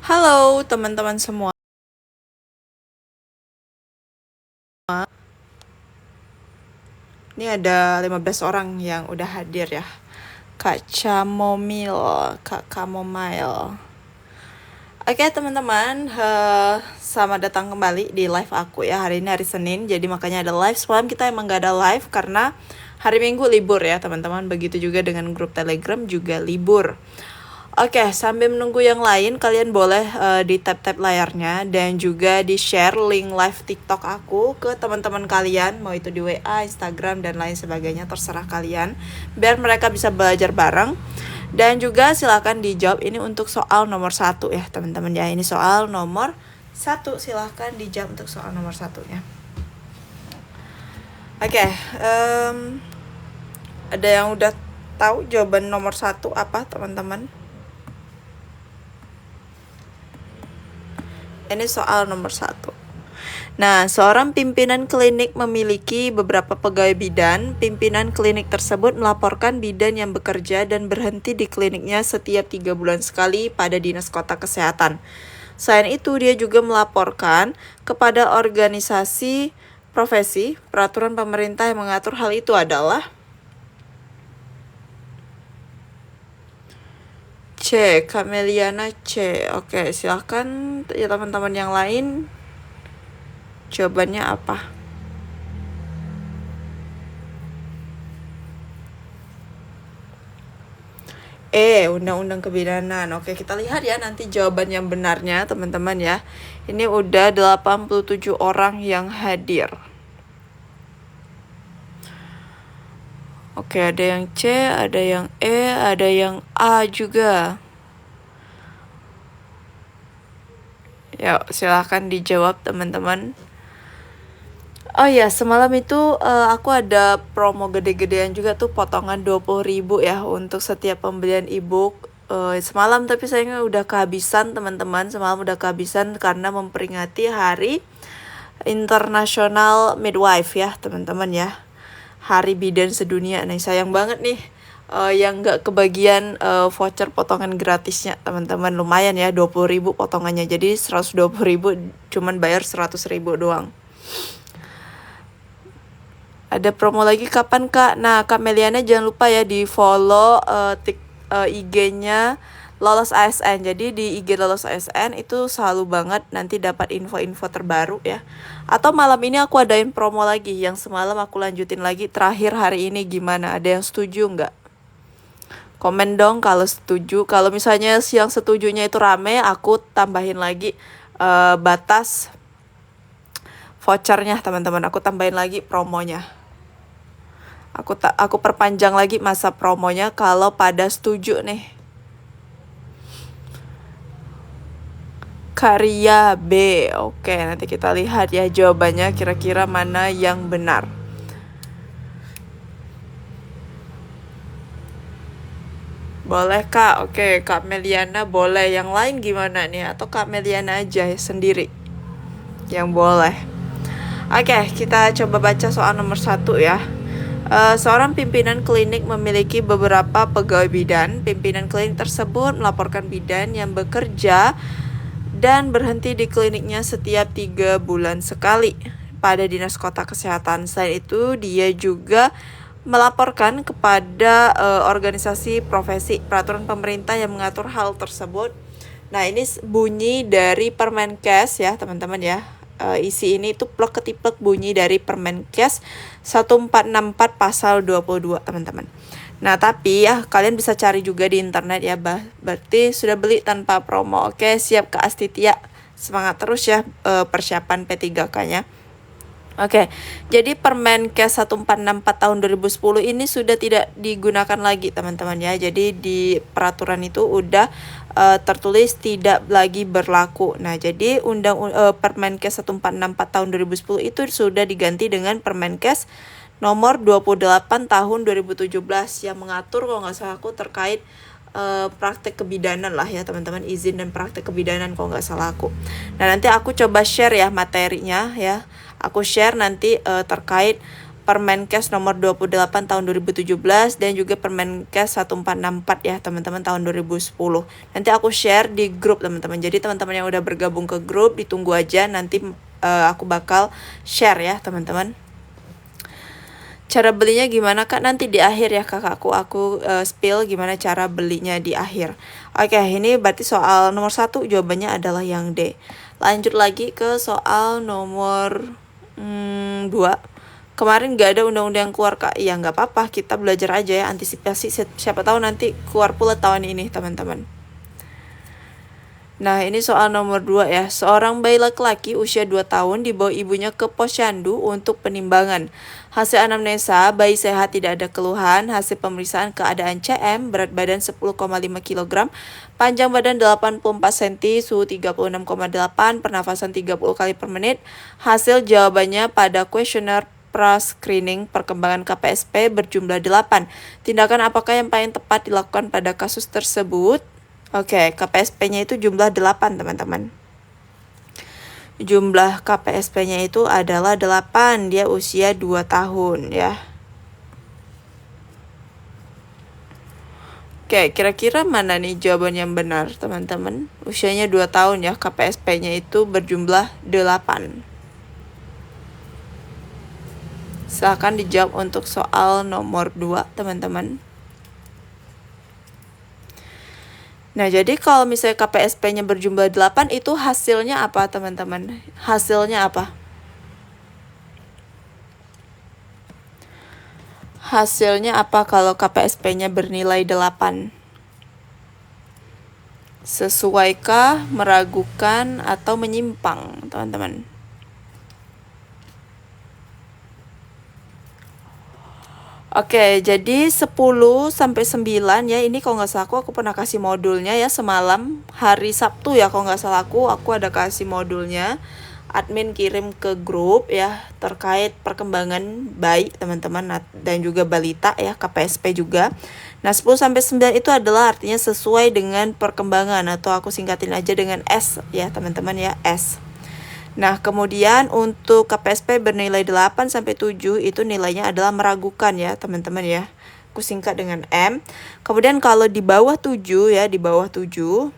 Halo teman-teman semua. Ini ada 15 orang yang udah hadir ya. Kak Chamomile. Oke teman-teman, selamat datang kembali di live aku ya. Hari ini hari Senin, jadi makanya ada live. Semalam kita emang gak ada live karena hari Minggu libur ya teman-teman. Begitu juga dengan grup Telegram juga libur. Oke, sambil menunggu yang lain, kalian boleh di tap-tap layarnya dan juga di-share link live TikTok aku ke teman-teman kalian, mau itu di WA, Instagram, dan lain sebagainya, terserah kalian, biar mereka bisa belajar bareng. Dan juga silakan dijawab, ini untuk soal nomor 1 ya teman-teman ya, ini soal nomor 1, silakan dijawab untuk soal nomor 1-nya. Oke, ada yang udah tahu jawaban nomor 1 apa teman-teman? Ini soal nomor 1. Nah, seorang pimpinan klinik memiliki beberapa pegawai bidan. Pimpinan klinik tersebut melaporkan bidan yang bekerja dan berhenti di kliniknya setiap 3 bulan sekali pada Dinas Kota Kesehatan. Selain itu, dia juga melaporkan kepada organisasi profesi. Peraturan pemerintah yang mengatur hal itu adalah C, Kameliana C. Oke, silahkan ya teman-teman yang lain. Jawabannya apa? Undang-undang kebidanan. Oke, kita lihat ya nanti jawaban yang benarnya teman-teman ya. Ini udah 87 orang yang hadir. Oke, ada yang C, ada yang E, ada yang A juga. Ya, silahkan dijawab teman-teman. Oh ya, semalam itu aku ada promo gede-gedean juga tuh, potongan 20.000 ya untuk setiap pembelian ebook. Semalam tapi sayangnya udah kehabisan teman-teman. Semalam udah kehabisan karena memperingati Hari Internasional Midwife ya teman-teman ya. Hari bidan sedunia. Nah, sayang banget nih yang gak kebagian voucher potongan gratisnya teman-teman. Lumayan ya, 20.000 potongannya. Jadi 120.000 cuman bayar 100.000 doang. Ada promo lagi kapan Kak? Nah, Kak Meliana jangan lupa ya di follow IG-nya Lolos ASN. Jadi di IG Lolos ASN itu selalu banget nanti dapat info-info terbaru ya. Atau malam ini aku adain promo lagi, yang semalam aku lanjutin lagi. Terakhir hari ini gimana? Ada yang setuju nggak? Komen dong kalau setuju. Kalau misalnya yang setujunya itu rame, aku tambahin lagi batas vouchernya teman-teman. Aku tambahin lagi promonya. Aku perpanjang lagi masa promonya kalau pada setuju nih. Karya B. Oke, nanti kita lihat ya jawabannya kira-kira mana yang benar. Boleh Kak? Oke, Kak Meliana boleh. Yang lain gimana nih? Atau Kak Meliana aja sendiri yang boleh? Oke, kita coba baca soal nomor 1 ya. Seorang pimpinan klinik memiliki beberapa pegawai bidan. Pimpinan klinik tersebut melaporkan bidan yang bekerja dan berhenti di kliniknya setiap 3 bulan sekali pada Dinas Kota Kesehatan. Selain itu, dia juga melaporkan kepada organisasi profesi. Peraturan pemerintah yang mengatur hal tersebut. Nah, ini bunyi dari Permenkes ya teman-teman ya. Isi ini itu plek ketiplek bunyi dari Permenkes 1464 pasal 22 teman-teman. Nah, tapi ya kalian bisa cari juga di internet ya, berarti sudah beli tanpa promo. Oke, siap Kak Astitia. Semangat terus ya persiapan P3K-nya. Oke, jadi Permenkes 1464 tahun 2010 ini sudah tidak digunakan lagi teman-teman ya. Jadi di peraturan itu udah tertulis tidak lagi berlaku. Nah, jadi Permenkes 1464 tahun 2010 itu sudah diganti dengan Permenkes nomor 28 tahun 2017 yang mengatur kalau nggak salah aku terkait praktek kebidanan lah ya teman-teman, izin dan praktek kebidanan kalau nggak salah aku. Nah, nanti aku coba share ya materinya ya. Aku share nanti terkait Permenkes nomor 28 tahun 2017 dan juga Permenkes 1464 ya teman-teman tahun 2010. Nanti aku share di grup teman-teman. Jadi teman-teman yang udah bergabung ke grup ditunggu aja, nanti aku bakal share ya teman-teman. Cara belinya gimana Kak? Nanti di akhir ya kakakku, aku spill gimana cara belinya di akhir. Oke, ini berarti soal nomor 1 jawabannya adalah yang D. Lanjut lagi ke soal nomor 2. Kemarin gak ada undang-undang yang keluar Kak. Ya nggak apa-apa, kita belajar aja ya, antisipasi, siapa tahu nanti keluar pula tahun ini teman-teman. Nah ini soal nomor 2 ya. Seorang bayi laki-laki usia 2 tahun dibawa ibunya ke posyandu untuk penimbangan. Hasil anamnesa, bayi sehat, tidak ada keluhan. Hasil pemeriksaan keadaan CM, berat badan 10,5 kg, panjang badan 84 cm, suhu 36,8, pernafasan 30 kali per menit. Hasil jawabannya pada kuesioner pra-screening perkembangan KPSP berjumlah 8. Tindakan apakah yang paling tepat dilakukan pada kasus tersebut? Oke, KPSP-nya itu jumlah 8 teman-teman. Jumlah KPSP-nya itu adalah 8, dia usia 2 tahun ya. Oke, kira-kira mana nih jawaban yang benar teman-teman? Usianya 2 tahun ya, KPSP-nya itu berjumlah 8. Silahkan dijawab untuk soal nomor 2 teman-teman. Nah jadi kalau misalnya KPSP-nya berjumlah 8 itu hasilnya apa teman-teman? Hasilnya apa? Hasilnya apa kalau KPSP-nya bernilai 8? Sesuaikah, meragukan, atau menyimpang teman-teman? Oke, jadi 10 sampai 9 ya, ini kalau nggak salah aku pernah kasih modulnya ya semalam, hari Sabtu ya kalau nggak salah aku ada kasih modulnya. Admin kirim ke grup ya, terkait perkembangan bayi teman-teman dan juga balita ya, KPSP juga. Nah 10 sampai 9 itu adalah artinya sesuai dengan perkembangan, atau aku singkatin aja dengan S ya teman-teman ya, S. Nah, kemudian untuk KPSP bernilai 8 sampai 7 itu nilainya adalah meragukan ya, teman-teman ya. Aku singkat dengan M. Kemudian kalau di bawah 7 ya, di bawah 7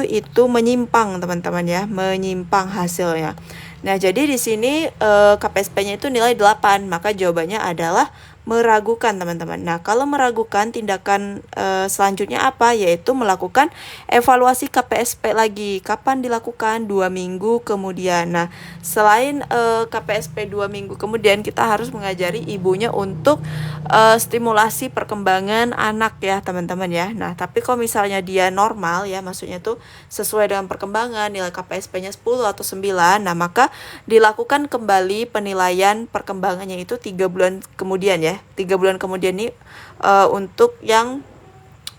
itu menyimpang, teman-teman ya, menyimpang hasilnya. Nah, jadi di sini KPSP-nya itu nilai 8, maka jawabannya adalah meragukan, teman-teman. Nah, kalau meragukan, tindakan selanjutnya apa? Yaitu melakukan evaluasi KPSP lagi. Kapan dilakukan? 2 minggu kemudian. Nah, selain KPSP 2 minggu kemudian, kita harus mengajari ibunya untuk stimulasi perkembangan anak ya, teman-teman ya. Nah, tapi kalau misalnya dia normal ya, maksudnya tuh sesuai dengan perkembangan, nilai KPSP-nya 10 atau 9, nah maka dilakukan kembali penilaian perkembangannya itu 3 bulan kemudian ya. 3 bulan kemudian nih untuk yang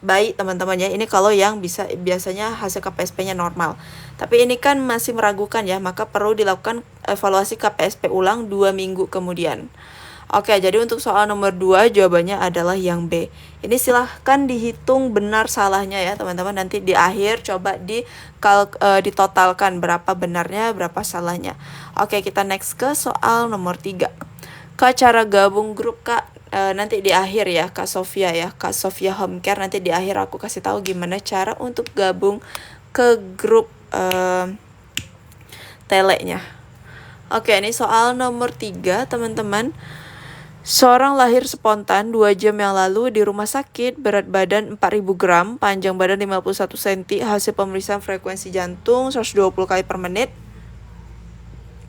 baik teman-teman ya. Ini kalau yang biasanya hasil KPSP-nya normal. Tapi ini kan masih meragukan ya, maka perlu dilakukan evaluasi KPSP ulang 2 minggu kemudian. Oke, jadi untuk soal nomor 2 jawabannya adalah yang B. Ini silahkan dihitung benar salahnya ya teman-teman. Nanti di akhir coba ditotalkan berapa benarnya, berapa salahnya. Oke, kita next ke soal nomor 3. Kak, cara gabung grup Kak nanti di akhir ya, Kak Sofia ya, Kak Sofia Home Care, nanti di akhir aku kasih tahu gimana cara untuk gabung ke grup telenya. Oke, ini soal nomor 3 teman-teman. Seorang lahir spontan 2 jam yang lalu di rumah sakit, berat badan 4000 gram, panjang badan 51 cm, hasil pemeriksaan frekuensi jantung 120 kali per menit,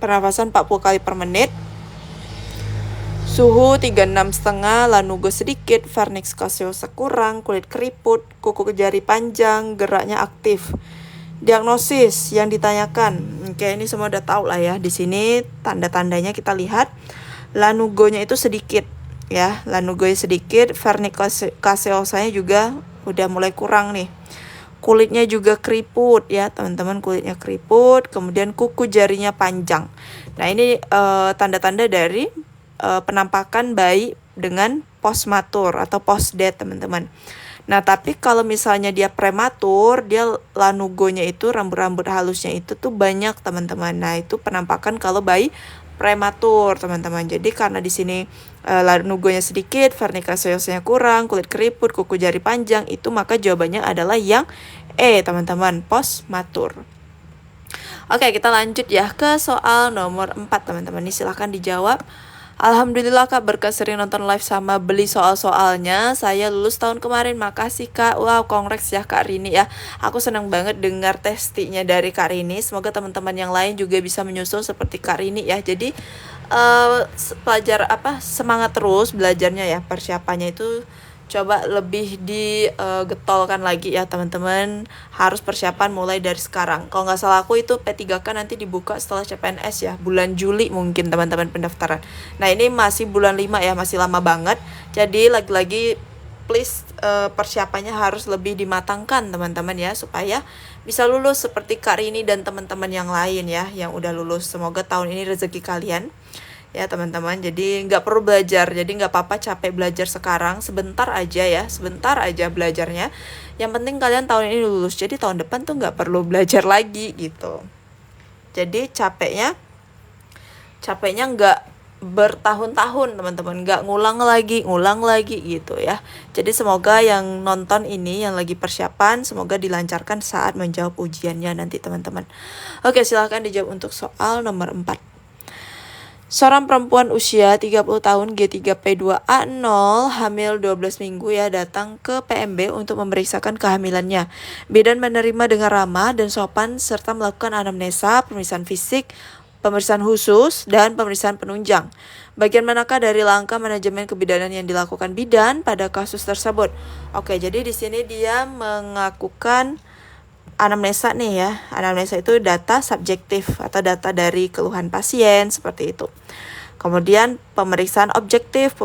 pernafasan 40 kali per menit, suhu 36,5, lanugo sedikit, vernix caseosa kurang, kulit keriput, kuku jari panjang, geraknya aktif. Diagnosis yang ditanyakan, oke ini semua udah tahu lah ya. Di sini tanda-tandanya kita lihat. Lanugonya itu sedikit ya, lanugonya sedikit, vernix caseosanya juga udah mulai kurang nih. Kulitnya juga keriput ya teman-teman, kulitnya keriput, kemudian kuku jarinya panjang. Nah ini tanda-tanda dari penampakan bayi dengan postmatur atau postdeath teman-teman. Nah tapi kalau misalnya dia prematur, dia lanugonya itu, rambut-rambut halusnya itu tuh banyak teman-teman. Nah itu penampakan kalau bayi prematur, teman-teman. Jadi karena di sini lanugonya sedikit, vernica seiosnya kurang, kulit keriput, kuku jari panjang, itu maka jawabannya adalah yang E, teman-teman, postmatur. Oke, kita lanjut ya ke soal nomor 4, teman-teman. Ini silahkan dijawab. Alhamdulillah Kak, berkat sering nonton live sama beli soal-soalnya, saya lulus tahun kemarin. Makasih Kak. Wow, congrats ya Kak Rini ya. Aku senang banget dengar testinya dari Kak Rini. Semoga teman-teman yang lain juga bisa menyusul seperti Kak Rini ya. Jadi pelajar semangat terus belajarnya ya. Persiapannya itu coba lebih digetolkan lagi ya teman-teman. Harus persiapan mulai dari sekarang. Kalau nggak salah aku itu P3K nanti dibuka setelah CPNS ya, bulan Juli mungkin teman-teman pendaftaran. Nah ini masih bulan 5 ya, masih lama banget. Jadi lagi-lagi please persiapannya harus lebih dimatangkan teman-teman ya, supaya bisa lulus seperti Kak Rini dan teman-teman yang lain ya yang udah lulus. Semoga tahun ini rezeki kalian ya teman-teman. Jadi nggak perlu belajar, jadi nggak apa-apa capek belajar sekarang, sebentar aja ya, sebentar aja belajarnya. Yang penting kalian tahun ini lulus, jadi tahun depan tuh nggak perlu belajar lagi gitu. Jadi capeknya nggak bertahun-tahun teman-teman, nggak ngulang lagi gitu ya. Jadi semoga yang nonton ini yang lagi persiapan, semoga dilancarkan saat menjawab ujiannya nanti teman-teman. Oke, silahkan dijawab untuk soal nomor 4. Seorang perempuan usia 30 tahun G3P2A0 hamil 12 minggu ya datang ke PMB untuk memeriksakan kehamilannya. Bidan menerima dengan ramah dan sopan serta melakukan anamnesa, pemeriksaan fisik, pemeriksaan khusus, dan pemeriksaan penunjang. Bagian manakah dari langkah manajemen kebidanan yang dilakukan bidan pada kasus tersebut? Oke, jadi di sini dia mengakukan anamnesa nih ya. Anamnesa itu data subjektif atau data dari keluhan pasien seperti itu. Kemudian pemeriksaan objektif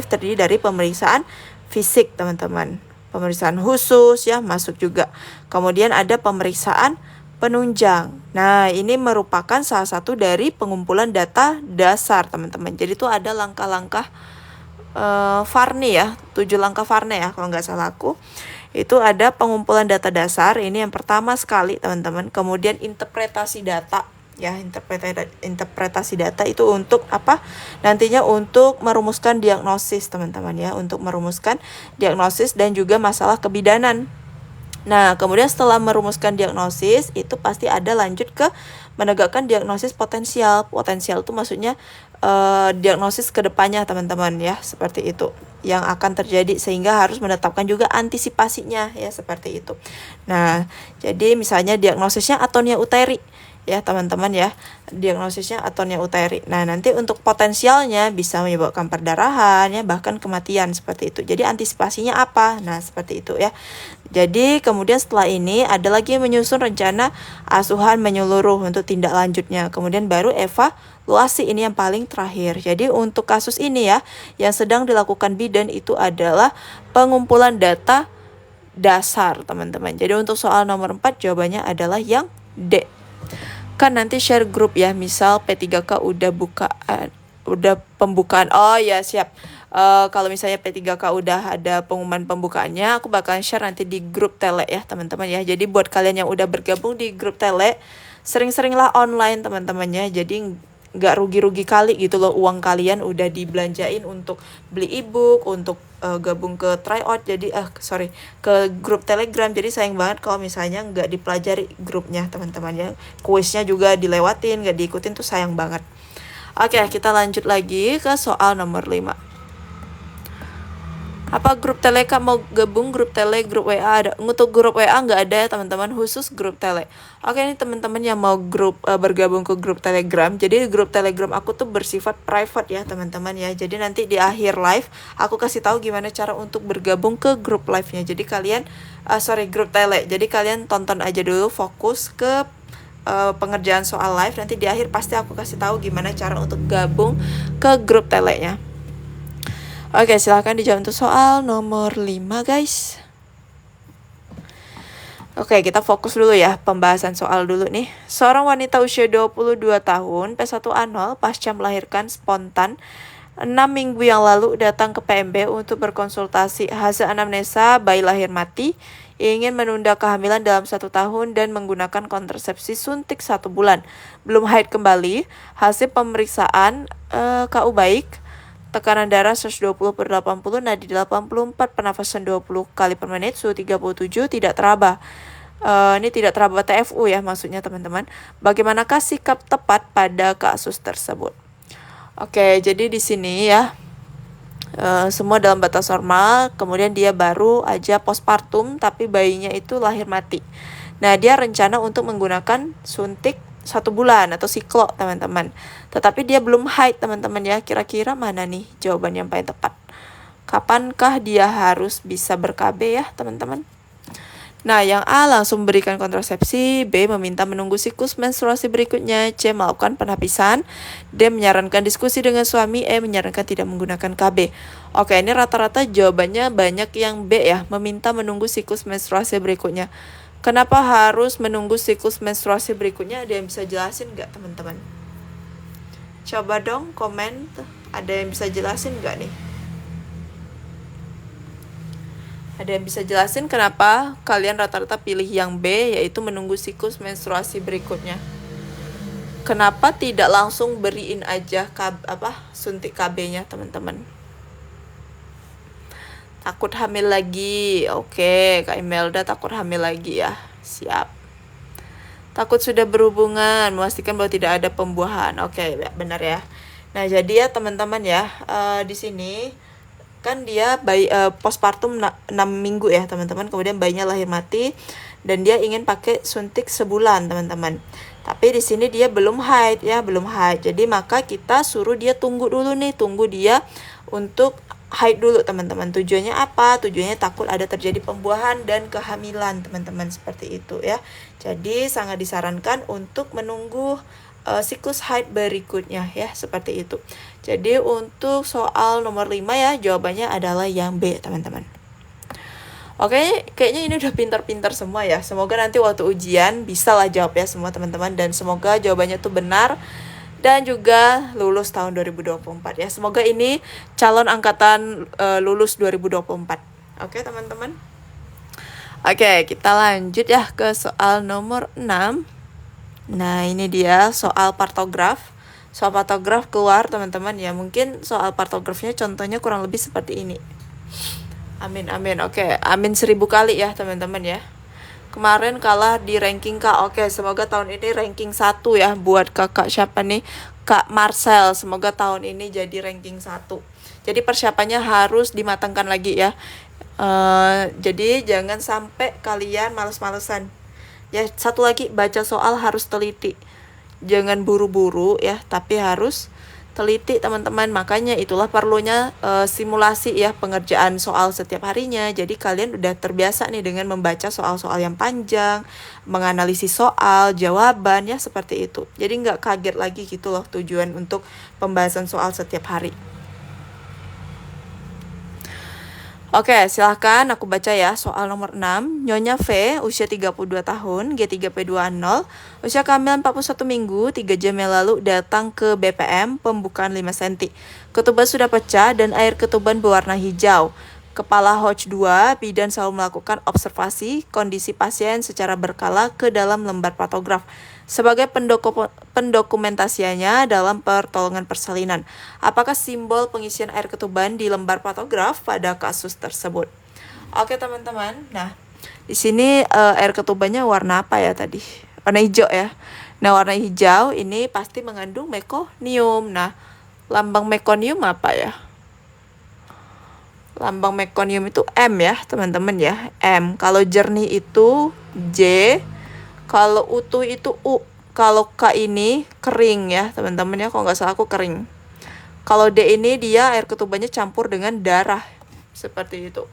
terdiri dari pemeriksaan fisik teman-teman. Pemeriksaan khusus ya masuk juga. Kemudian ada pemeriksaan penunjang. Nah ini merupakan salah satu dari pengumpulan data dasar teman-teman. Jadi itu ada langkah-langkah Varney ya, 7 langkah Varney ya kalau nggak salah aku. Itu ada pengumpulan data dasar, ini yang pertama sekali teman-teman. Kemudian interpretasi data ya, interpretasi data itu untuk apa? Nantinya untuk merumuskan diagnosis teman-teman ya, untuk merumuskan diagnosis dan juga masalah kebidanan. Nah kemudian setelah merumuskan diagnosis itu pasti ada lanjut ke menegakkan diagnosis potensial. Potensial itu maksudnya diagnosis kedepannya teman-teman ya, seperti itu yang akan terjadi, sehingga harus menetapkan juga antisipasinya ya, seperti itu. Nah jadi misalnya diagnosisnya atonia uteri ya teman-teman ya, diagnosisnya atonia uteri. Nah nanti untuk potensialnya bisa menyebabkan perdarahan ya, bahkan kematian seperti itu. Jadi antisipasinya apa? Nah seperti itu ya. Jadi kemudian setelah ini ada lagi menyusun rencana asuhan menyeluruh untuk tindak lanjutnya. Kemudian baru evaluasi, ini yang paling terakhir. Jadi untuk kasus ini ya, yang sedang dilakukan bidan itu adalah pengumpulan data dasar teman-teman. Jadi untuk soal nomor 4 jawabannya adalah yang D. Kan nanti share grup ya, misal P3K udah pembukaan. Oh ya siap. Kalau misalnya P3K udah ada pengumuman pembukaannya, aku bakalan share nanti di grup tele ya teman-teman ya. Jadi buat kalian yang udah bergabung di grup tele, sering-seringlah online teman-temannya. Jadi nggak rugi-rugi kali gitu loh, uang kalian udah dibelanjain untuk beli ebook, untuk gabung ke tryout, jadi ke grup Telegram. Jadi sayang banget kalau misalnya nggak dipelajari grupnya teman-teman ya, kuisnya juga dilewatin, nggak diikutin, tuh sayang banget. Oke, kita lanjut lagi ke soal nomor 5. Apa grup tele Kak mau gabung grup tele, grup WA ada? Untuk grup WA nggak ada ya teman-teman, khusus grup tele. Oke, ini teman-teman yang mau bergabung ke grup Telegram. Jadi grup Telegram aku tuh bersifat private ya teman-teman ya. Jadi nanti di akhir live aku kasih tahu gimana cara untuk bergabung ke grup live-nya. Jadi kalian grup tele. Jadi kalian tonton aja dulu, fokus ke pengerjaan soal live. Nanti di akhir pasti aku kasih tahu gimana cara untuk gabung ke grup telenya. Oke, silahkan dijawab untuk soal nomor 5 guys. Oke, kita fokus dulu ya, pembahasan soal dulu nih. Seorang wanita usia 22 tahun, P1A0, pasca melahirkan spontan 6 minggu yang lalu datang ke PMB untuk berkonsultasi hasil anamnesa bayi lahir mati ingin menunda kehamilan dalam 1 tahun dan menggunakan kontrasepsi suntik 1 bulan. Belum haid kembali, hasil pemeriksaan KU baik, tekanan darah 120/80, nadi 84, pernafasan 20 kali per menit, suhu 37, tidak teraba. Ini tidak teraba TFU ya maksudnya teman-teman. Bagaimanakah sikap tepat pada kasus tersebut? Oke, jadi di sini ya semua dalam batas normal, kemudian dia baru aja postpartum tapi bayinya itu lahir mati. Nah, dia rencana untuk menggunakan suntik 1 bulan atau siklo teman-teman. Tetapi dia belum haid teman-teman ya. Kira-kira mana nih jawaban yang paling tepat? Kapankah dia harus bisa ber-KB ya teman-teman? Nah, yang A langsung memberikan kontrasepsi, B meminta menunggu siklus menstruasi berikutnya, C melakukan penapisan, D menyarankan diskusi dengan suami, E menyarankan tidak menggunakan KB. Oke, ini rata-rata jawabannya banyak yang B ya, meminta menunggu siklus menstruasi berikutnya. Kenapa harus menunggu siklus menstruasi berikutnya? Ada yang bisa jelasin nggak teman-teman? Coba dong komen, ada yang bisa jelasin nggak nih? Ada yang bisa jelasin kenapa kalian rata-rata pilih yang B, yaitu menunggu siklus menstruasi berikutnya? Kenapa tidak langsung beriin aja suntik KB-nya teman-teman? Takut hamil lagi. Oke, Kak Imelda takut hamil lagi ya. Siap. Takut sudah berhubungan, memastikan bahwa tidak ada pembuahan. Oke, benar ya. Nah, jadi ya teman-teman ya, di sini kan dia postpartum 6 minggu ya teman-teman, kemudian bayinya lahir mati dan dia ingin pakai suntik sebulan teman-teman. Tapi di sini dia belum haid ya, belum haid. Jadi maka kita suruh dia tunggu dulu nih, tunggu dia untuk haid dulu teman-teman. Tujuannya apa? Tujuannya takut ada terjadi pembuahan dan kehamilan teman-teman, seperti itu ya. Jadi sangat disarankan untuk menunggu siklus haid berikutnya ya, seperti itu. Jadi untuk soal nomor 5 ya, jawabannya adalah yang B teman-teman. Oke, kayaknya ini udah pintar-pintar semua ya. Semoga nanti waktu ujian bisa lah jawab ya semua teman-teman, dan semoga jawabannya tuh benar dan juga lulus tahun 2024 ya. Semoga ini calon angkatan lulus 2024. Oke teman-teman. Oke, kita lanjut ya ke soal nomor 6. Nah, ini dia soal partograf. Soal partograf keluar teman-teman ya. Mungkin soal partografnya contohnya kurang lebih seperti ini. Amin. Oke, amin 1000 kali ya teman-teman ya. Kemarin kalah di ranking Kak. Oke, semoga tahun ini ranking 1 ya buat kakak siapa nih? Kak Marcel. Semoga tahun ini jadi ranking 1. Jadi persiapannya harus dimatangkan lagi ya. Jadi jangan sampai kalian males-malesan. Ya, satu lagi, baca soal harus teliti. Jangan buru-buru ya, tapi harus teliti teman-teman. Makanya itulah perlunya simulasi ya, pengerjaan soal setiap harinya. Jadi kalian udah terbiasa nih dengan membaca soal-soal yang panjang, menganalisis soal, jawaban ya, seperti itu. Jadi nggak kaget lagi gitu loh tujuan untuk pembahasan soal setiap hari. Oke, silahkan aku baca ya soal nomor 6. Nyonya V, usia 32 tahun, G3P2A0, usia kehamilan 41 minggu, 3 jam yang lalu datang ke BPM, pembukaan 5 cm. Ketuban sudah pecah dan air ketuban berwarna hijau. Kepala Hodge 2, bidan selalu melakukan observasi kondisi pasien secara berkala ke dalam lembar patograf sebagai pendokumentasiannya dalam pertolongan persalinan. Apakah simbol pengisian air ketuban di lembar patograf pada kasus tersebut? Oke teman-teman, nah di sini air ketubannya warna apa ya tadi? Warna hijau ya. Nah, warna hijau ini pasti mengandung mekonium. Nah, lambang mekonium apa ya? Lambang mekonium itu M ya teman-teman ya, M. Kalau jernih itu J, kalau utuh itu U. Kalau K ini kering ya teman-teman ya, kalau nggak salah aku kering. Kalau D ini dia air ketubannya campur dengan darah, seperti itu.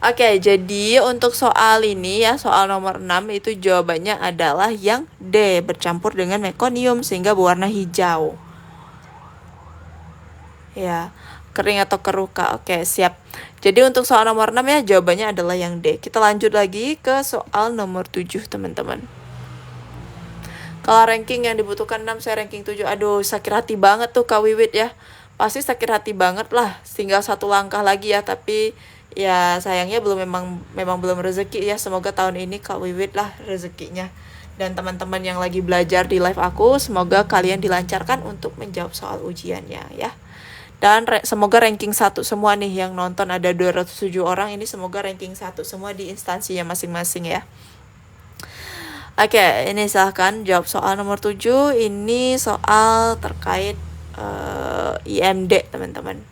Oke, jadi untuk soal ini ya, soal nomor 6 itu jawabannya adalah yang D, bercampur dengan mekonium sehingga berwarna hijau. Ya, kering atau keruh Kak. Oke, siap. Jadi untuk soal nomor 6 ya, jawabannya adalah yang D. Kita lanjut lagi ke soal nomor 7 teman-teman. Kalau ranking yang dibutuhkan 6, saya ranking 7. Aduh, sakit hati banget tuh Kak Wiwit ya. Pasti sakit hati banget lah. Tinggal 1 langkah lagi ya, tapi Ya sayangnya memang belum rezeki ya. Semoga tahun ini Kak Wiwit lah rezekinya. Dan teman-teman yang lagi belajar di live aku, semoga kalian dilancarkan untuk menjawab soal ujiannya ya. Dan semoga ranking 1 semua nih yang nonton, ada 207 orang ini, semoga ranking 1 semua di instansinya masing-masing ya. Oke, ini silahkan jawab soal nomor 7. Ini soal terkait IMD teman-teman.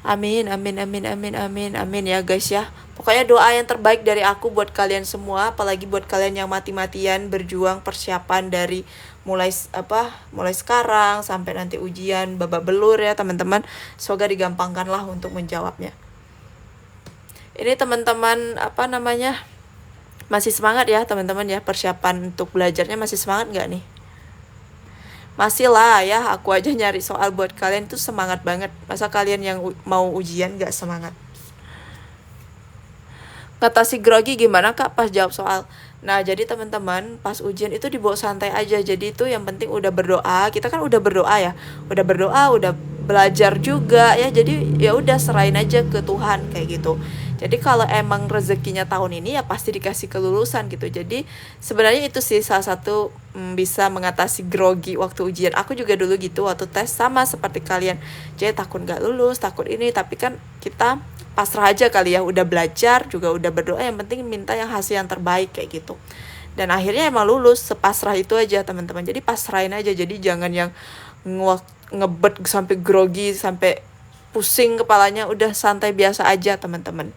Amin, amin, amin, amin, amin, amin ya guys ya. Pokoknya doa yang terbaik dari aku buat kalian semua, apalagi buat kalian yang mati-matian berjuang persiapan dari mulai sekarang sampai nanti ujian babak belur ya teman-teman. Semoga digampangkan lah untuk menjawabnya. Ini teman-teman masih semangat ya teman-teman ya, persiapan untuk belajarnya masih semangat nggak nih? Masih lah ya, aku aja nyari soal buat kalian tuh semangat banget. Masa kalian yang mau ujian nggak semangat? Ngatasi grogi gimana Kak pas jawab soal? Nah jadi teman-teman pas ujian itu dibawa santai aja. Jadi itu yang penting udah berdoa. Kita kan udah berdoa ya, udah berdoa, udah belajar juga ya. Jadi ya udah serahin aja ke Tuhan kayak gitu. Jadi kalau emang rezekinya tahun ini ya pasti dikasih kelulusan gitu. Jadi sebenarnya itu sih salah satu bisa mengatasi grogi waktu ujian. Aku juga dulu gitu waktu tes sama seperti kalian. Jadi takut gak lulus, takut ini, tapi kan kita pasrah aja kali ya, udah belajar juga udah berdoa, yang penting minta yang hasil yang terbaik kayak gitu. Dan akhirnya emang lulus, sepasrah itu aja teman-teman. Jadi pasrahin aja, jadi jangan yang ngebet sampai grogi, sampai pusing kepalanya, udah santai biasa aja teman-teman.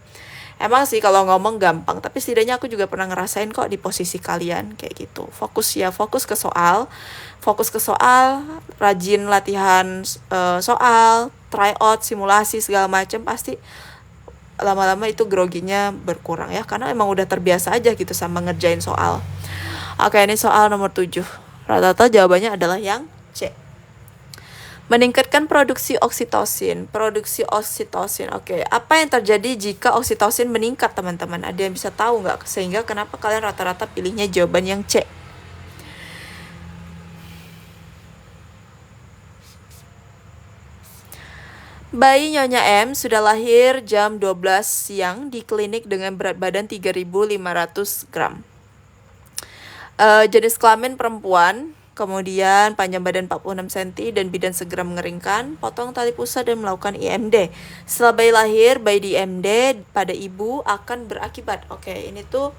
Emang sih kalau ngomong gampang, tapi setidaknya aku juga pernah ngerasain kok di posisi kalian kayak gitu. Fokus ke soal, rajin latihan soal, try out, simulasi segala macam, pasti lama-lama itu groginya berkurang ya, karena emang udah terbiasa aja gitu sama ngerjain soal. Oke, ini soal nomor 7. Rata-rata jawabannya adalah yang C. Meningkatkan produksi oksitosin. Oke, apa yang terjadi jika oksitosin meningkat teman-teman? Ada yang bisa tahu nggak? Sehingga kenapa kalian rata-rata pilihnya jawaban yang C? Bayi Nyonya M sudah lahir jam 12 siang di klinik dengan berat badan 3.500 gram. Jenis kelamin perempuan, kemudian panjang badan 46 cm dan bidan segera mengeringkan, potong tali pusat dan melakukan IMD. Setelah bayi lahir, bayi di IMD pada ibu akan berakibat. Oke, ini tuh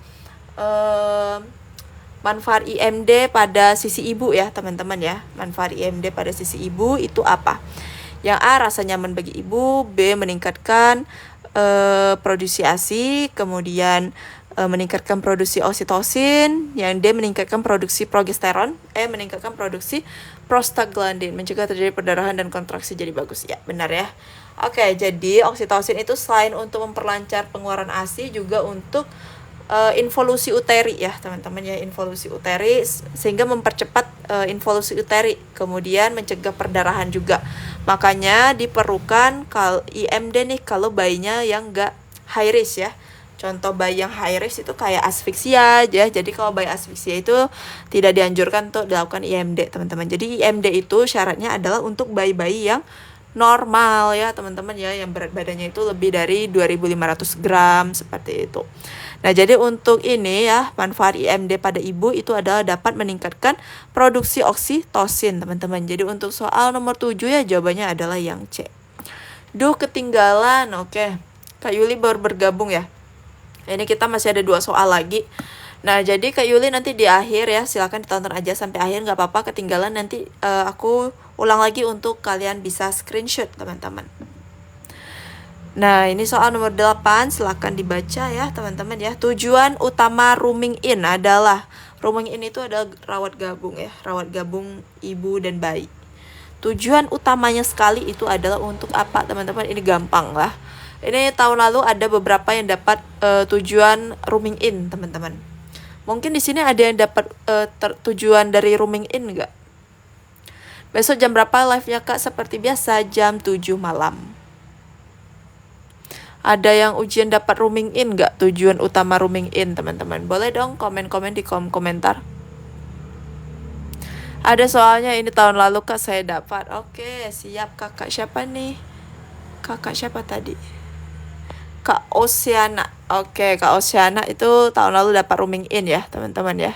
manfaat IMD pada sisi ibu ya teman-teman ya. Manfaat IMD pada sisi ibu itu apa? Yang A, rasa nyaman bagi ibu. B, meningkatkan produksi ASI. Kemudian meningkatkan produksi oksitosin. Yang D, meningkatkan produksi progesteron. E, meningkatkan produksi prostaglandin, mencegah terjadi perdarahan dan kontraksi jadi bagus. Ya, benar ya. Oke, jadi oksitosin itu selain untuk memperlancar pengeluaran ASI, juga untuk involusi uteri ya teman-teman ya, involusi uteri, sehingga mempercepat involusi uteri, kemudian mencegah perdarahan juga. Makanya diperlukan IMD nih kalau bayinya yang enggak high risk ya. Contoh bayi yang high risk itu kayak asfiksia ya. Jadi kalau bayi asfiksia itu tidak dianjurkan untuk dilakukan IMD teman-teman. Jadi IMD itu syaratnya adalah untuk bayi-bayi yang normal ya teman-teman ya, yang berat badannya itu lebih dari 2.500 gram seperti itu. Nah jadi untuk ini ya, manfaat IMD pada ibu itu adalah dapat meningkatkan produksi oksitosin teman-teman. Jadi untuk soal nomor 7 ya jawabannya adalah yang C. Duh ketinggalan. Oke, Kak Yuli baru bergabung ya. Ini kita masih ada 2 soal lagi. Nah jadi Kak Yuli nanti di akhir ya, silakan ditonton aja sampai akhir, nggak apa-apa ketinggalan, nanti aku ulang lagi untuk kalian bisa screenshot teman-teman. Nah ini soal nomor 8, silakan dibaca ya teman-teman ya. Tujuan utama rooming in adalah, rooming in itu adalah rawat gabung ya, rawat gabung ibu dan bayi. Tujuan utamanya sekali itu adalah untuk apa teman-teman? Ini gampang lah. Ini tahun lalu ada beberapa yang dapat tujuan rooming in teman-teman. Mungkin di sini ada yang dapat tujuan dari rooming in enggak? Besok jam berapa live-nya Kak? Seperti biasa jam 7 malam. Ada yang ujian dapat rooming in enggak? Tujuan utama rooming in teman-teman. Boleh dong komen-komen di kolom komentar. Ada soalnya ini tahun lalu Kak saya dapat. Oke, siap Kakak. Siapa nih? Kakak siapa tadi? Kak Oceana. Oke, Kak Oceana itu tahun lalu dapat rooming in ya, teman-teman ya.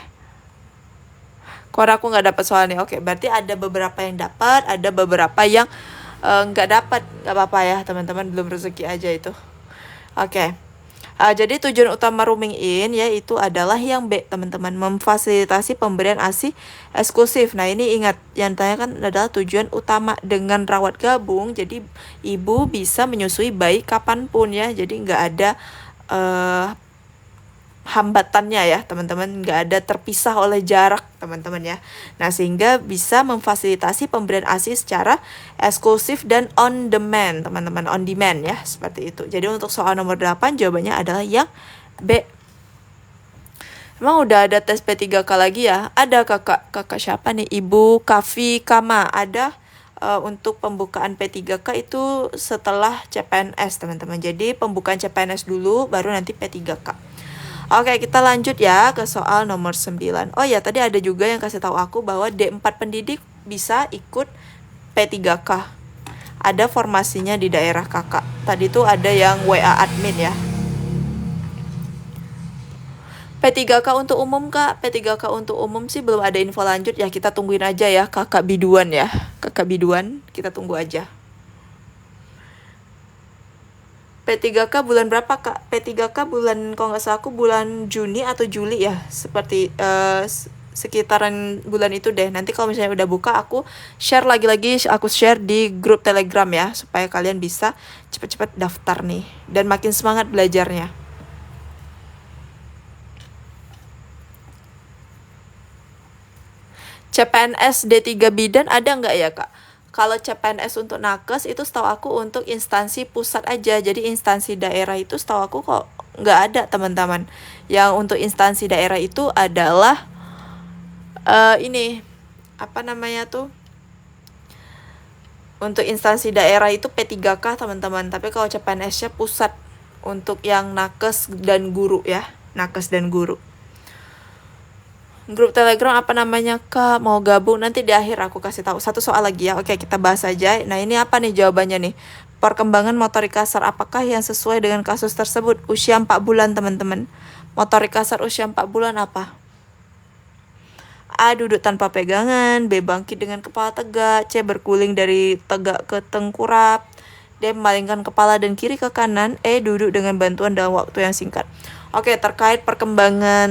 Karena aku nggak dapat soalnya. Oke, berarti ada beberapa yang dapat, ada beberapa yang nggak dapat. Nggak apa-apa ya, teman-teman, belum rezeki aja itu. Oke. Jadi tujuan utama rooming in yaitu adalah yang B, teman-teman, memfasilitasi pemberian ASI eksklusif. Nah, ini ingat yang ditanyakan adalah tujuan utama. Dengan rawat gabung, jadi ibu bisa menyusui bayi kapanpun ya. Jadi nggak ada hambatannya ya, teman-teman, nggak ada terpisah oleh jarak, teman-teman ya. Nah, sehingga bisa memfasilitasi pemberian ASI secara eksklusif dan on demand, teman-teman, on demand ya, seperti itu. Jadi untuk soal nomor 8 jawabannya adalah yang B. Emang udah ada tes P3K lagi ya? Ada kakak siapa nih? Ibu Kavi Kama. Ada untuk pembukaan P3K itu setelah CPNS, teman-teman. Jadi pembukaan CPNS dulu, baru nanti P3K. Oke, kita lanjut ya ke soal nomor 9. Oh ya, tadi ada juga yang kasih tahu aku bahwa D4 pendidik bisa ikut P3K. Ada formasinya di daerah kakak. Tadi tuh ada yang WA admin ya. P3K untuk umum, Kak. P3K untuk umum sih belum ada info lanjut ya. Kita tungguin aja ya, kakak biduan ya. Kakak biduan, kita tunggu aja. P3K bulan berapa, Kak? P3K bulan, kalau nggak salah aku bulan Juni atau Juli ya. Seperti sekitaran bulan itu deh. Nanti kalau misalnya udah buka, aku share lagi-lagi, aku share di grup Telegram ya. Supaya kalian bisa cepet-cepet daftar nih. Dan makin semangat belajarnya. CPNS D3 bidan ada nggak ya, Kak? Kalau CPNS untuk nakes itu setahu aku untuk instansi pusat aja. Jadi instansi daerah itu setahu aku kok nggak ada, teman-teman. Yang untuk instansi daerah itu adalah ini apa namanya tuh? Untuk instansi daerah itu P3K, teman-teman. Tapi kalau CPNS-nya pusat untuk yang nakes dan guru ya. Nakes dan guru. Grup Telegram apa namanya, Kak? Mau gabung? Nanti di akhir aku kasih tahu. Satu soal lagi ya. Oke, kita bahas aja. Nah, ini apa nih jawabannya nih? Perkembangan motorik kasar apakah yang sesuai dengan kasus tersebut? Usia 4 bulan, teman-teman. Motorik kasar usia 4 bulan apa? A. Duduk tanpa pegangan. B. Bangkit dengan kepala tegak. C. Berguling dari tegak ke tengkurap. D. Memalingkan kepala dan kiri ke kanan. E. Duduk dengan bantuan dalam waktu yang singkat. Oke, terkait perkembangan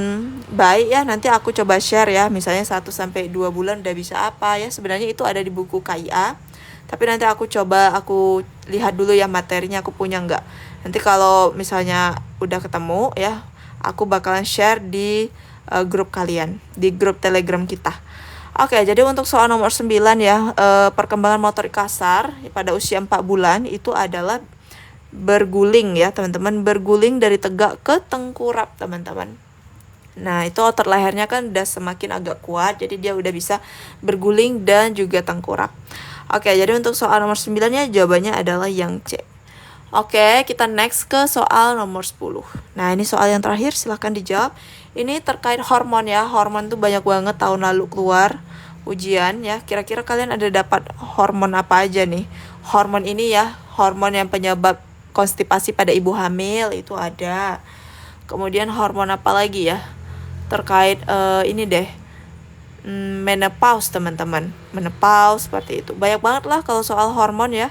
bayi ya, nanti aku coba share ya. Misalnya 1-2 bulan udah bisa apa ya. Sebenarnya itu ada di buku KIA. Tapi nanti aku lihat dulu ya materinya aku punya nggak. Nanti kalau misalnya udah ketemu ya, aku bakalan share di grup kalian, di grup Telegram kita. Oke, jadi untuk soal nomor 9 ya, perkembangan motorik kasar pada usia 4 bulan itu adalah berguling ya, teman-teman. Berguling dari tegak ke tengkurap, teman-teman. Nah, itu otot lehernya kan udah semakin agak kuat, jadi dia udah bisa berguling dan juga tengkurap. Oke, jadi untuk soal nomor 9 ya jawabannya adalah yang C. Oke, kita next ke soal nomor 10. Nah, ini soal yang terakhir, silahkan dijawab. Ini terkait hormon ya. Hormon tuh banyak banget tahun lalu keluar ujian ya. Kira-kira kalian ada dapat hormon apa aja nih? Hormon ini ya, hormon yang penyebab konstipasi pada ibu hamil itu ada. Kemudian hormon apa lagi ya? Terkait ini deh. Menopause, teman-teman. Menopause seperti itu. Banyak banget lah kalau soal hormon ya.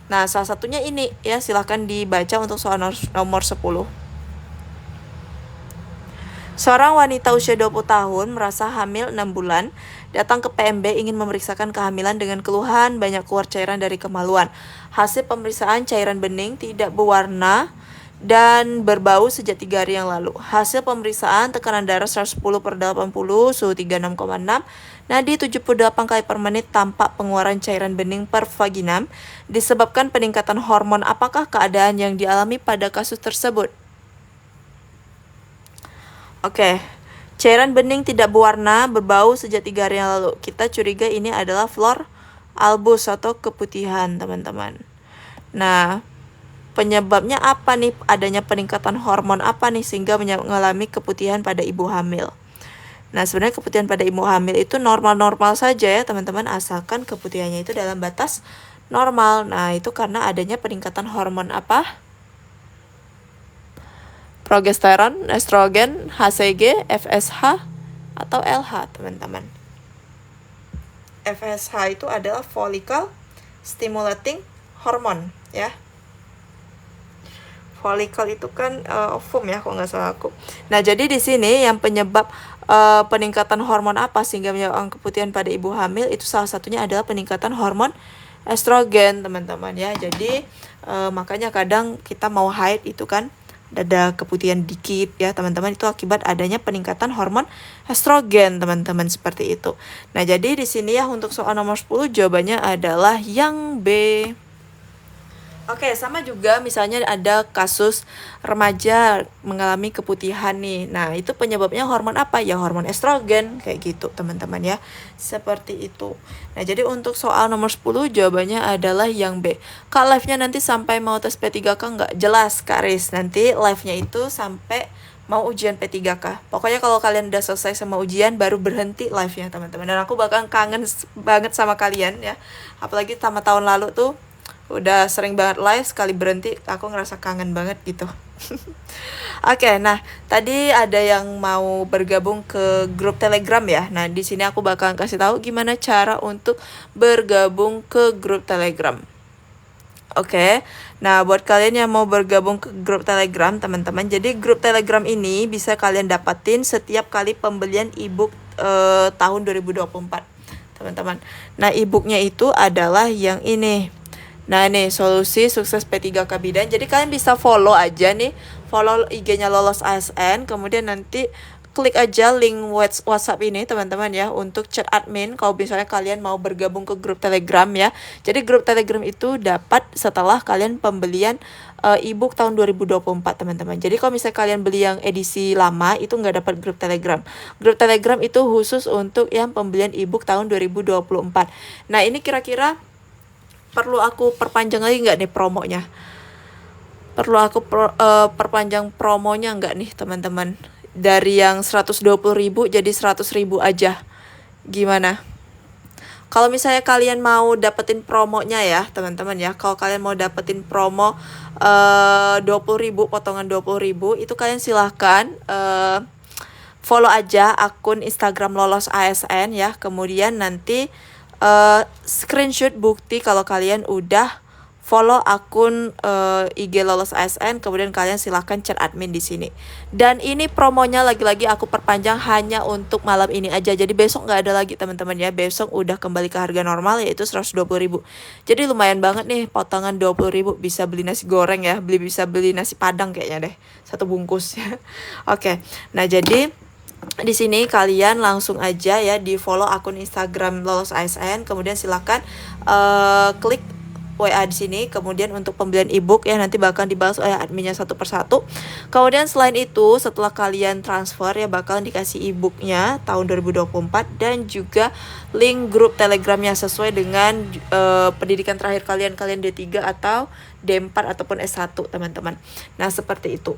Nah, salah satunya ini ya, silahkan dibaca untuk soal nomor 10. Seorang wanita usia 20 tahun merasa hamil 6 bulan, datang ke PMB ingin memeriksakan kehamilan dengan keluhan banyak keluar cairan dari kemaluan. Hasil pemeriksaan cairan bening tidak berwarna dan berbau sejak 3 hari yang lalu. Hasil pemeriksaan tekanan darah 110/80, suhu 36,6, nadi 78 kali per menit, tampak pengeluaran cairan bening per vagina. Disebabkan peningkatan hormon, apakah keadaan yang dialami pada kasus tersebut? Oke, cairan bening tidak berwarna, berbau sejak 3 hari yang lalu. Kita curiga ini adalah flor albus atau keputihan, teman-teman. Nah, penyebabnya apa nih? Adanya peningkatan hormon apa nih sehingga mengalami keputihan pada ibu hamil? Nah, sebenarnya keputihan pada ibu hamil itu normal-normal saja ya, teman-teman, asalkan keputihannya itu dalam batas normal. Nah, itu karena adanya peningkatan hormon apa? Progesteron, estrogen, HCG, FSH, atau LH, teman-teman. FSH itu adalah follicle stimulating hormone, ya. Follicle itu kan ovum ya, kalau nggak salah aku. Nah, jadi di sini yang penyebab peningkatan hormon apa sehingga menyebabkan keputihan pada ibu hamil, itu salah satunya adalah peningkatan hormon estrogen, teman-teman ya. Jadi makanya kadang kita mau haid itu kan ada keputihan dikit ya, teman-teman, itu akibat adanya peningkatan hormon estrogen, teman-teman, seperti itu. Nah, jadi di sini ya untuk soal nomor 10 jawabannya adalah yang B. Oke, sama juga misalnya ada kasus remaja mengalami keputihan nih. Nah, itu penyebabnya hormon apa? Ya hormon estrogen, kayak gitu teman-teman ya. Seperti itu. Nah, jadi untuk soal nomor 10 jawabannya adalah yang B. Kak, live-nya nanti sampai mau tes P3K nggak? Jelas, Kak Riz. Nanti live-nya itu sampai mau ujian P3K. Pokoknya kalau kalian udah selesai sama ujian baru berhenti live-nya, teman-teman. Dan aku bakal kangen banget sama kalian ya. Apalagi sama tahun lalu tuh udah sering banget live, sekali berhenti aku ngerasa kangen banget gitu. Oke, nah tadi ada yang mau bergabung ke grup Telegram ya. Nah, di sini aku bakal kasih tahu gimana cara untuk bergabung ke grup Telegram. Oke, nah buat kalian yang mau bergabung ke grup Telegram, teman-teman, jadi grup Telegram ini bisa kalian dapatin setiap kali pembelian ebook tahun 2024, teman-teman. Nah, ebooknya itu adalah yang ini. Nah, nih solusi sukses P3K Bidan. Jadi kalian bisa follow aja nih, follow IG-nya Lolos ASN, kemudian nanti klik aja link WhatsApp ini, teman-teman ya, untuk chat admin kalau misalnya kalian mau bergabung ke grup Telegram ya. Jadi grup Telegram itu dapat setelah kalian pembelian ebook tahun 2024, teman-teman. Jadi kalau misalnya kalian beli yang edisi lama itu nggak dapat grup Telegram. Grup Telegram itu khusus untuk yang pembelian ebook tahun 2024. Nah, ini kira-kira perlu aku perpanjang lagi nggak nih promonya? Perlu aku perpanjang promonya nggak nih, teman-teman? Dari yang 120.000 jadi 100.000 aja. Gimana? Kalau misalnya kalian mau dapetin promonya ya, teman-teman ya. Kalau kalian mau dapetin promo 20.000, potongan 20.000, itu kalian silahkan follow aja akun Instagram Lolos ASN ya. Kemudian nanti screenshot bukti kalau kalian udah follow akun IG Lolos ASN, kemudian kalian silahkan chat admin di sini. Dan ini promonya lagi-lagi aku perpanjang hanya untuk malam ini aja. Jadi besok nggak ada lagi, teman-teman ya. Besok udah kembali ke harga normal, yaitu 120.000. Jadi lumayan banget nih, potongan 20.000 bisa beli nasi goreng ya, bisa beli nasi padang kayaknya deh, satu bungkus ya. Oke. Nah, jadi di sini kalian langsung aja ya di follow akun Instagram Lolos ASN, kemudian silakan klik WA di sini. Kemudian untuk pembelian ebook ya nanti bakal dibahas oleh adminnya satu persatu. Kemudian selain itu setelah kalian transfer ya bakalan dikasih ebooknya tahun 2024 dan juga link grup Telegramnya sesuai dengan pendidikan terakhir kalian D3 atau D4 ataupun S1, teman-teman. Nah, seperti itu.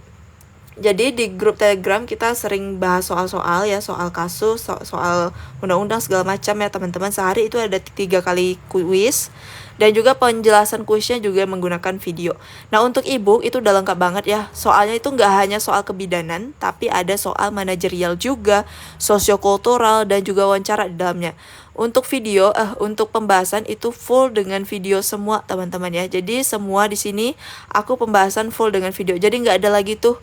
Jadi di grup Telegram kita sering bahas soal-soal ya, soal kasus, soal undang-undang segala macam ya, teman-teman. Sehari itu ada 3 kali kuis dan juga penjelasan kuisnya juga menggunakan video. Nah, untuk ebook itu udah lengkap banget ya. Soalnya itu nggak hanya soal kebidanan, tapi ada soal manajerial juga, sosiokultural, dan juga wawancara di dalamnya. Untuk video, untuk pembahasan itu full dengan video semua, teman-teman ya. Jadi semua di sini aku pembahasan full dengan video. Jadi nggak ada lagi tuh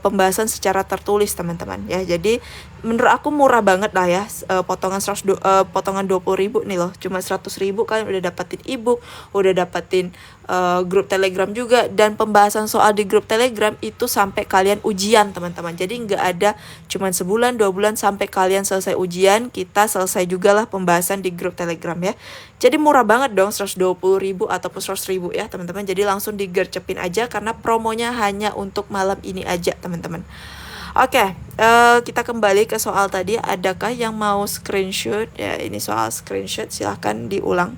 pembahasan secara tertulis, teman-teman ya. Jadi menurut aku murah banget lah ya, potongan 20.000 nih loh, cuma 100.000 kalian udah dapetin ebook, udah dapetin grup Telegram juga, dan pembahasan soal di grup Telegram itu sampai kalian ujian, teman-teman. Jadi nggak ada cuman sebulan 2 bulan, sampai kalian selesai ujian kita selesai juga lah pembahasan di grup Telegram ya. Jadi murah banget dong, 120.000 ataupun 100.000 ya, teman-teman. Jadi langsung digercepin aja karena promonya hanya untuk malam ini aja, teman-teman. Oke, kita kembali ke soal tadi. Adakah yang mau screenshot? Ya, ini soal screenshot, silahkan diulang.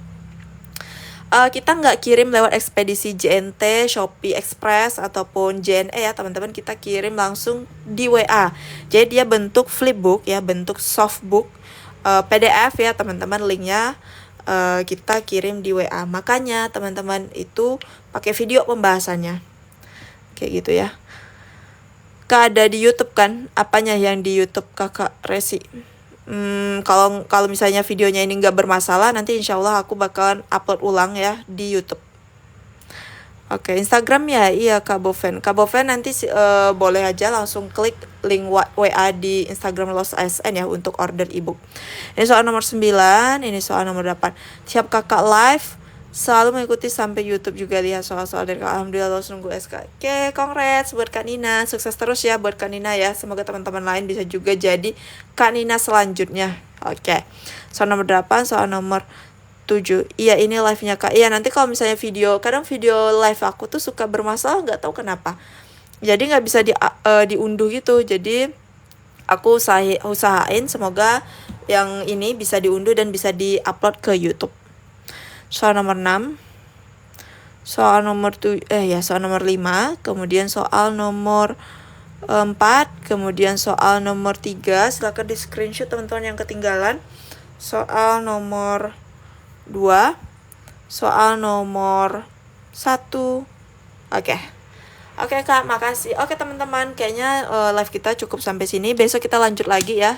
Kita nggak kirim lewat ekspedisi JNT, Shopee Express, ataupun JNE ya, teman-teman. Kita kirim langsung di WA. Jadi dia bentuk flipbook ya, bentuk softbook, PDF ya, teman-teman. Linknya kita kirim di WA. Makanya teman-teman itu pakai video pembahasannya. Kayak gitu ya. Kak ada di YouTube kan? Apanya yang di YouTube Kakak Resi? Kalau misalnya videonya ini nggak bermasalah, nanti insya Allah aku bakalan upload ulang ya di YouTube. Oke, Instagram ya, iya Kak Boven. Kak Boven nanti boleh aja langsung klik link WA di Instagram Los ASN ya untuk order ebook. Ini soal nomor 9, ini soal nomor 8. Siap Kakak live, selalu mengikuti sampai YouTube juga, lihat soal-soal dari Kak. Alhamdulillah los nunggu SK. Oke, congrats buat Kak Nina. Sukses terus ya buat Kak Nina ya. Semoga teman-teman lain bisa juga jadi Kak Nina selanjutnya. Oke. Soal nomor 8, soal nomor 7. Iya ini live-nya Kak. Iya nanti kalau misalnya kadang video live aku tuh suka bermasalah, nggak tahu kenapa. Jadi nggak bisa diunduh gitu. Jadi aku usahain semoga yang ini bisa diunduh dan bisa diupload ke YouTube. Soal nomor 6. Soal nomor soal nomor 5, kemudian soal nomor 4, kemudian soal nomor 3. Silakan di screenshot teman-teman yang ketinggalan. Soal nomor 2, soal nomor 1. Oke Kak, makasih. Oke teman-teman, kayaknya live kita cukup sampai sini. Besok kita lanjut lagi ya,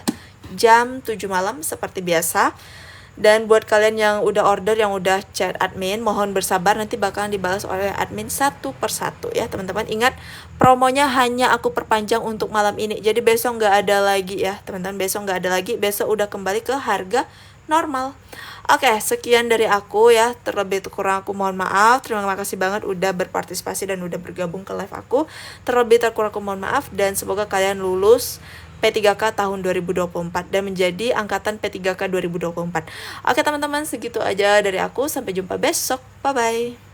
jam 7 malam seperti biasa. Dan buat kalian yang udah order, yang udah chat admin, mohon bersabar, nanti bakalan dibalas oleh admin satu persatu ya teman-teman. Ingat, promonya hanya aku perpanjang untuk malam ini. Jadi besok nggak ada lagi ya teman-teman, besok nggak ada lagi. Besok udah kembali ke harga normal. Oke, sekian dari aku ya. Terlebih kurang aku mohon maaf. Terima kasih banget udah berpartisipasi dan udah bergabung ke live aku. Terlebih kurang aku mohon maaf, dan semoga kalian lulus P3K tahun 2024 dan menjadi angkatan P3K 2024. Oke teman-teman, segitu aja dari aku. Sampai jumpa besok. Bye-bye.